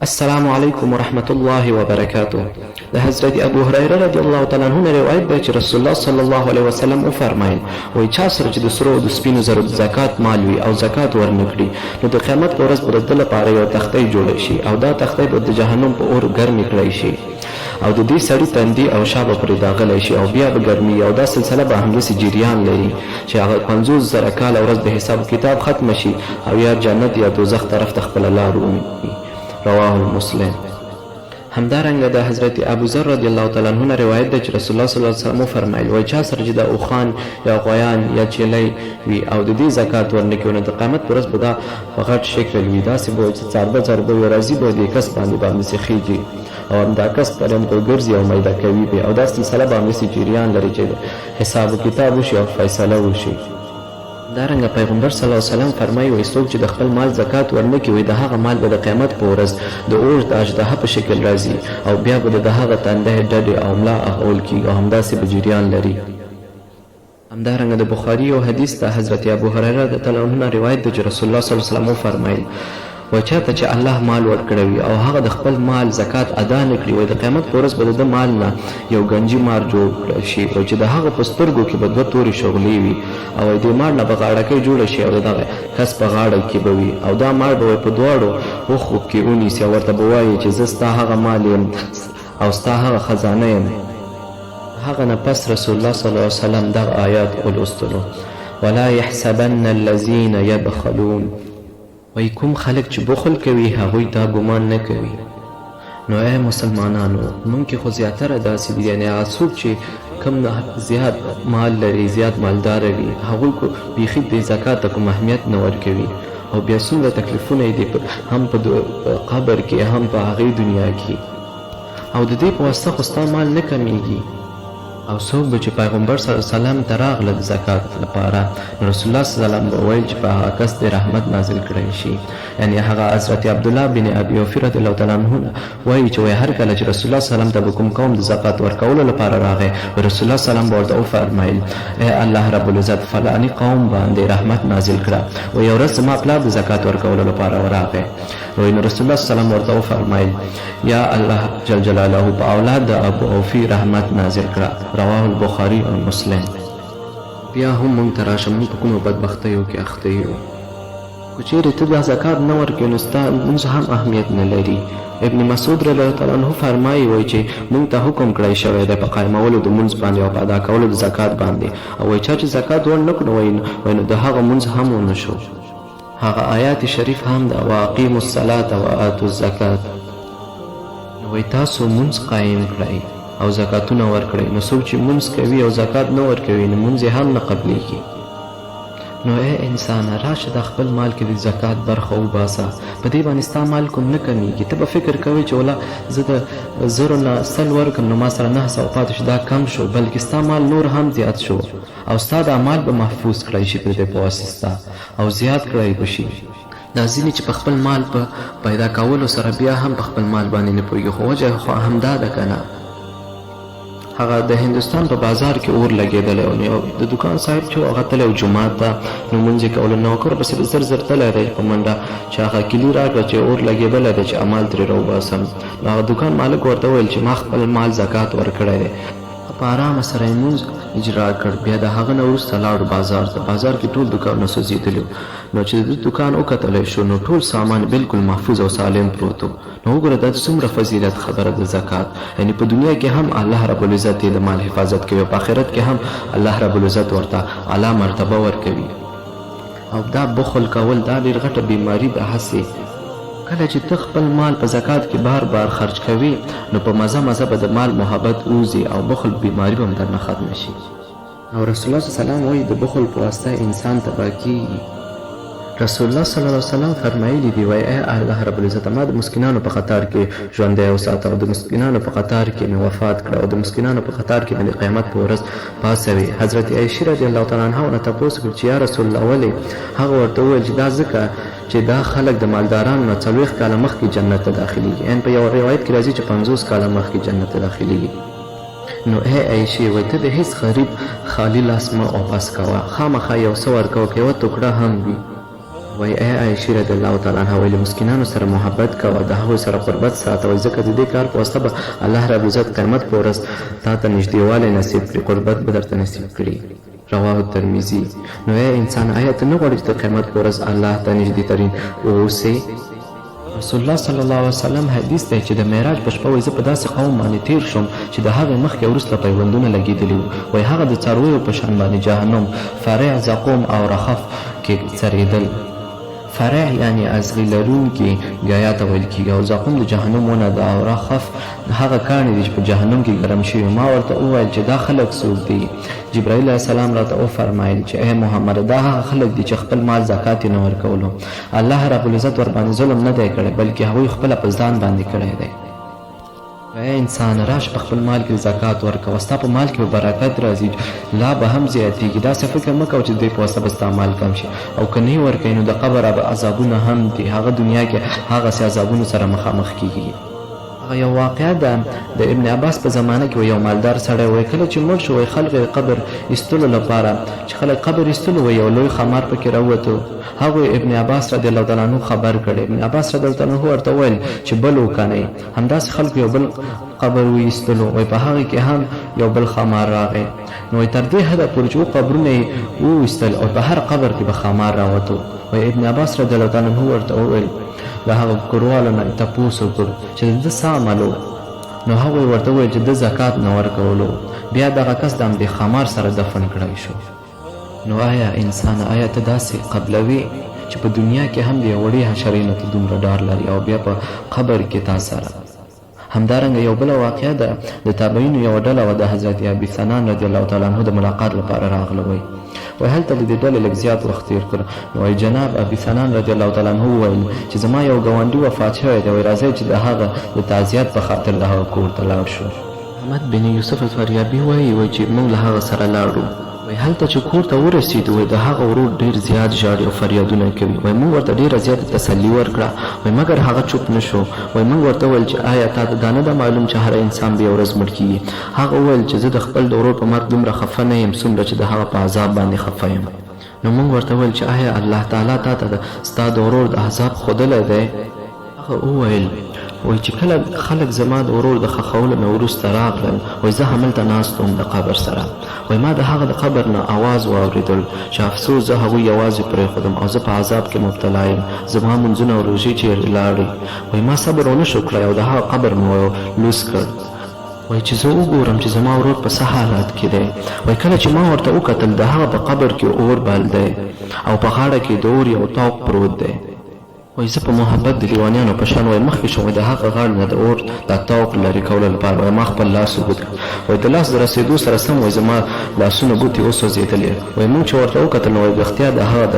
السلام علیکم ورحمت الله وبرکاته. د حضرت ابو هريره رضی الله تعالی عنه روایت دی چې رسول الله صلی الله علیه وسلم وفرمایل وایي چا سره چې د سرو او د سپینو زرو زکات مال وي او زکات ورنکړي نو د قیامت په ورځ به د ده لپاره یو تختی جوړه شي او دا تختی به د جهنم په اور ګرمې کړی شي او د دې سړي تندي او شا به پرې داغلی شي او بیا به ګرمي او دا سلسله به همداسې جریان لري چې هغه 50,000 کاله ورځ د حساب کتاب ختمه شي او یا جنت یا دوزخ طرف ته خپله لار ومومي. رواه مسلم. همدارنګه د حضرت ابو ذر رضی الله تعالی عنه روایت ده چې رسول الله صلی الله علیه وسلم فرمایل وایي چا سره چې د اوښان یا غویان یا چیلی وي او د دې زکات ورنکړي نو د قیامت په ورځ به دا په غټ شکل وي داسې به چې څاربه وي راځي به دې کس باندې خیږي او همدا کس پر هم ګرځي او میده کوي به او دا سلسله به همداسې جریان لري چې حساب و کتاب وشي او فیصله وشي. دارنګه پیغمبر صلی الله علیه وسلم فرمایي وایي څوک چې د خپل مال زکات ورنکړي وایي د هغه مال به د قیامت په ورځ د اور د اژدها په شکل راځي او بیا به د هغه تنده ډډې او ملا اخول کېږي او همداسې به جریان لري. همدارنګه د بخاري یو حدیث د حضرت ابو هريره رضی الله عنه روایت ده چې رسول الله صلی الله علیه وسلم وفرمایل و چاته چې الله مال ورکړوي او هغه د خپل مال زکات ادا نه کړي وایي د قیامت په ورځ به د ده مال نه یو ګنجي مار جوړ شي او چې د هغه په سترګو کې به 2 تورې شغلې وي او د مار نه به غاړکۍ جوړه شي او د دغه کس په غاړه کې به وي او دا مار به په دواړو اوښو کې ونیسي او ورته به وایي چې زه ستا هغه مال یم او ستا هغه خزانه یم. هغه نه پس رسول الله صلی الله علیه وسلم دغه آیات ولوستلو ولا يحسبن الذين يبخلون وای کوم خلک چې بخل کوي هغوی دا ګمان نه کوي. نو ای مسلمانانو مونږ کې خو زیاتره داسې دي یعنې هغه څوک چې کم زیات مال لري زیات مالدار وي هغوی کو بیخي د زکات ته کوم اهمیت نه ورکوي او بیا څومره تکلیفونه یې دي هم په قبر کې هم په هغې دنیا کې او د دې په واسطه خو ستا مال نه کمیږي. او څوک به چې پیغمبر صلی الله علیه وسلم ته راغله د زکات لپاره رسول الله صلی الله علیه وسلم به ویل چې په هغه کس د رحمت نازل کړی شي. یعنې هغه حضرت عبدالله بن ابي اوفي رضی الله تعالی عنه وایي چې هر کله چې رسول الله صلی الله علیه وسلم ته به کوم قوم د زکات ورکولو لپاره راغی رسول الله صلی الله علیه وسلم به ورته وفرمیل ای الله رب العزت فلاني قوم باندې رحمت نازل کړه و یو ورځ زما پلار د زکات ورکولو لپاره ورغی وایي نو رسول الله صلی الله علیه وسلم ورته وفرمیل یا الله جل جلاله په اولاد د ابو اوفي رحمت نازل کړه. رواه البخاري او مسلم. بیا هم مونږ ته راشه مونږ په کومو بدبختیو کې اخته یو که چیرې ته دا زکات نه ورکوې نو ستا لمونځ هم اهمیت نه لري. ابن مسعود رضی الله تعالی عنه فرمایي وایي چې مونږ ته حکم کړی شوی دی په قایمولو د مونځ باندې او په ادا کولو د زکات باندې او وایي چا چې زکات ورنه کړو وایي نو د هغه مونځ هم ونه شو. هغه آیات شریف هم ده واقیموا الصلاة وآتوا الزکات نو وایي تاسو مونځ قایم کړئ او زکاتونه ورکړئ نو څوک چې مونځ کوي او زکات نه ورکوي نو مونځ یې هم نه قبلیږي. نو ای انسانه راشه د خپل مال کې د زکات برخه وباسه په دې باندې ستا مال کوم نه کمیږي. ته به فکر کوې چې ولا زه د 0 نه 100 ورکړم نو ما سره 900 پاتې شو دا کم شو بلکې ستا مال نور هم زیات شو او ستا دا مال به محفوظ کړی شي په دې په واسطه او زیات کړی به شي. دا ځینې چې په خپل مال په پیدا کولو سره بیا هم په خپل مال باندې نه پوهېږي خو وجه خو همدا ده که نه. هغه د هندوستان په بازار کې اور لګېدلی او د دکان صاحب چې هغه تلی او جومات ته نو مونځ یې کولو نوکر پسې به زر تلی دی په منډه چې هغه کلي راکړه چې اور لګېدلی دی چې امال ترې راوباسم. نو هغه دکان مالک ورته وویل چې ما خپل مال زکات ورکړی دی. په ارامه سره یې مونځ اجرا کړ. بیا د هغه نه وروسته لاړو بازار ته. بازار کې ټول دکانونه سوځېدلي نو چې د دکان وکتلی شو نو ټول سامان بالکل محفوظ او سالم پروت و. نو وګوره دا څومره فضیلت خبره د زکات یعنې په دنیا کې هم الله رب العزت یې د مال حفاظت کوي او په آخرت کې هم الله رب العزت ورته اعلی مرتبه ورکوي. او دا بخل کول دا ډېر غټه بیماري ده. هسې کله چې ته خپل مال په زکات کې بار بار خرج کوي نو په مزه به د مال محبت اوزي او بخل بیماری به هم درنه ختم شي. او رسول الله صلی الله علیه وسلم وایي د بخل په واسطه انسان تباه کېږي. رسول الله صلی الله علیه وسلم فرمایلی دی وایي ای الله رب العزت ما د مسکینانو په قطار کې ژوندی وساته او د مسکینانو په قطار کې مې وفات کړه او د مسکینانو په قطار کې مې د قیامت په ورځ پاسوي. حضرت عایشه رضی الله تعالی عنها نه تپوس وکړ چې یا رسول الله ولې؟ هغه ورته وویل چې دا ځکه چې دا خلک د مالدارانو نه 40 کاله مخکې جنت ته داخليږي. ان په یو روایت کې راځي چې 50 کاله مخکې جنت ته داخليږي. نو ای عایشه وایي ته د هیڅ غریب خالی لاس مه واپس کوه خامخا یو څه ورکوه که یوه ټوکړه هم وي وای ای عایشه رضی الله تعالی عنها ویل مسکینانو سره محبت کوه د هغوی سره قربت ساته وای ځکه د دې کار په واسطه به الله رب العزت قیامت په ورځ تا ته نږدېوالی نصیب کړي قربت به درته نصیب کړي رواه الترمذي نو ای انسان آیا ته نه غواړې چې د قیامت په ورځ الله ته نږدې ترین واوسې رسول الله صلی الله علیه وسلم حدیث دی چې د معراج په شپه وایي زه په داسې قوم باندې تیر شوم چې د هغې مخکې وروسته پیوندونه لګېدلي وو وایي هغه د څارویو په شان باندې جهنم فرع زقوم او رخف کې څرېدل فرع یعنی ازغي لرونکي ګیا ته ویل کېږي او زقوم د جهنم ونه ده او رخف هغه کاڼي دي چې په جهنم کې ګرم شوي ما ورته وویل چې دا خلک څوک دي جبرائیل علیه السلام راته وفرمایل چې ای محمد دا هغه خلک دي چې خپل مال زکات یې نه ورکولو الله رب العزت ورباندې ظلم نه دی کړی بلکې هغوی خپله په ځان باندې کړی دی ای انسان راشه په خپل مال کې زکات ورکوه ستا په مال کې به برکت راځي لا به هم زیاتېږي داسې فکر مه کوه چې د دې په واسطه به ستا مال کم شي او که نه یې ورکوې نو د قبر عذابونه هم دي هغه دنیا کې هغسې عذابونو سره مخامخ کېږي هغه یو واقعه ده د ابن عباس په زمانه کې یو مالدار سړی وایي کله چې مړ شو وایي خلق یې قبر ایستلو لپاره چې خلک قبر ایستلو وایي یو لوی خمار پکې راووتو هغوی ابن عباس رضی الله تعالی عنه خبر کړی ابن عباس رضی الله تعالی عنه ورته وویل چې بل وکنئ همداسې خلکو یو بل قبر وایستلو وایي په هغې کې هم یو بل خمار راغی نو وایي تر دې حده پورې چې قبرونه یې وویستل او په هر قبر کې به خمار راوتو وایي ابن عباس رضی الله تعالی عنه ورته وویل د هغه کوروالو نه تپوس وکړ چې د ده څه عمل و نو هغوی ورته وویل چې د زکات نه ورکولو بیا دغه کس د همدې خمار سره دفن کړی شو نو آیا انسان آیا ته داسې قبلوي چې په دنیا کې هم د یو وړې حشرې نه ته دومره ډار لري او بیا په قبر کې تا سره همدارنګه یو بله واقعه ده د تابعینو یوه ډله وه د حضرت ابي سنان رضی الله تعالی عنه د ملاقات لپاره راغله وایي هلته د دې ډلې لږ زیات وخت تېر کړ نو وایي جناب ابي سنان رضی الله تعالی عنه وویل چې زما یو ګاونډي وفات شوی دی وایي راځئ چې د هغه د تعزیت په خاطر د هغه کور ته لاړ شو احمد بن یوسف الفریابي وایي چې موږ له هغه سره لاړو وایي هلته چې کور ته ورسېدو وایي د هغه ورور ډېر زیات ژاړي او فریادونه کوي وایي موږ ورته ډېره زیاته تسلي ورکړه وایي مګر هغه چوپ نه شو وایي موږ ورته وویل چې آیا تا ته دا نه ده معلوم چې هر انسان به یوه ورځ مړ کېږي هغه وویل چې زه د خپل د ورور په مرګ دومره خفه نه یم څومره چې د هغه په عذاب باندې خفه یم نو موږ ورته وویل چې آیا الله تعالی تا ته ستا د ورور د عذاب ښودلی دی هغه وویل وایي چې کله خلک زما د ورور د ښخولو نه وروسته راغلل وایي زه هملته ناست وم د قبر سره وایي ما د هغه د قبر نه اواز واورېدل چې افسوس زه هغوی یوازې پرېښودم او زه په عذاب کې مبتلا یم زما منځونه او روژې چیرې لاړې وایي ما صبر ونه شو کړی او د هغه قبر مې لوس کړ وایي چې زه وګورم چې زما ورور په څه حالات کې دی وایي کله چې ما ورته وکتل د هغه په قبر کې اور بل دی او په غاړه کې د اور یو توق پروت دی وایي زه په محبت د لیوانیانو په شان وایي مخکې شوم د هغه غاړې نه د اور دا توق لرې کولو لپاره وایي ما خپل لاس وګوت وایي د لاس د رسېدو سره سم وایي زما لاسونه ګوتې وسوځېدلې وایي موږ چې ورته وکتل نو وایي رښتیا د هغه د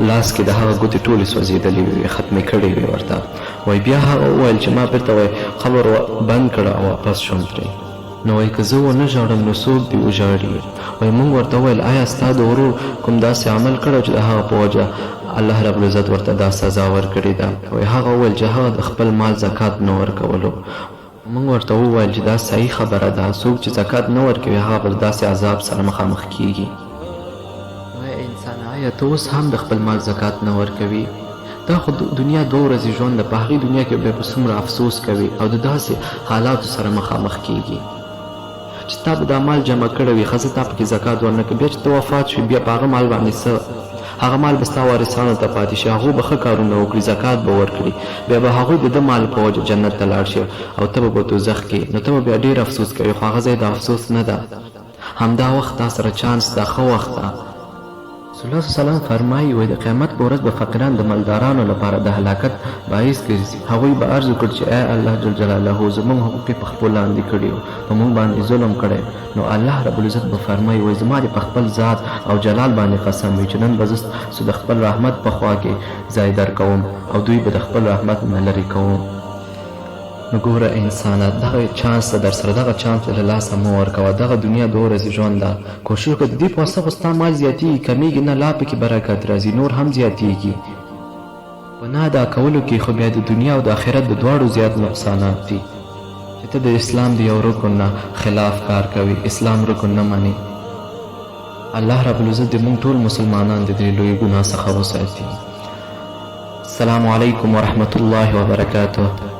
لاس کې د هغه ګوتې ټولې سوځېدلې وې ختمې کړې وې ورته وایي بیا هغه وویل چې ما بېرته وایي قبر بند کړه او واپس شوم ترې نو وایي که زه ونه ژاړم نو څوک دې وژاړي وایي موږ ورته وویل آیا ستا د ورور کوم داسې عمل کړی چې د هغه په وجه الله رب العزت ورته دا سزا ورکړې ده وایي هغه وویل چې هغه د خپل مال زکات نه ورکولو موږ ورته وویل چې دا صحیح خبره ده څوک چې زکات نه ورکوي هغه به داسې عذاب سره مخامخ کېږي وایي انسان آیا ته اوس هم د خپل مال زکات نه ورکوي دا خو دنیا 2 ورځې ژوند ده په هغې دنیا کې بیا په څومره افسوس کوي او د داسې حالاتو سره مخامخ کېږي چې تا به دا مال جمع کړی وي ښه زه تا پکې زکات ورنه کړم بیا چې ته وفات شوې بیا په هغه مال باندې څه هغه مال به ستا وارثانو ته پاتې شي هغوی به ښه کارونه وکړي زکات به ورکړي بیا به هغوی د ده مال په وجه جنت ته لاړ شي او ته به په دوزخ کې نو ته به بیا ډېر افسوس کوي خو هغه ځای د افسوس نه ده همدا وخت تا سره چانس ده ښه وخت ده رسول الله صلی الله علیه وسلم فرمایي وایي د قیامت په ورځ به فقیران د مالدارانو لپاره د هلاکت باعث ګرځي هغوی به عرض وکړي چې ای الله جل جلاله زموږ حقوق یې په خپل لاندې کړي په موږ باندې ظلم کړی نو الله رب العزت به فرمایي وایي زما دې په خپل ذات او جلال باندې قسم وي چې نن به زه د خپل رحمت په خوا کې ځای درکوم او دوی به د خپل رحمت نه لرې کوم نو ګوره انسانه دغه چانس ته در سره دغه چانس له لاسه مه ورکوه دغه دنیا 2 ورځې ژوند ده کوشش وکړه د دې په واسطه خو ستا مال زیاتېږي کمیږي نه لا پکې برکت راځي نور هم زیاتېږي په نه ادا کولو کې خو بیا د دنیا او د آخرت د دواړو زیات نقصانات دي چې ته د اسلام د یو رکن نه خلاف کار کوي اسلام رکن نه منې الله رب العزت د موږ ټول مسلمانان د دې لوی ګناه څخه وساتي السلام علیکم ورحمت الله وبرکاته.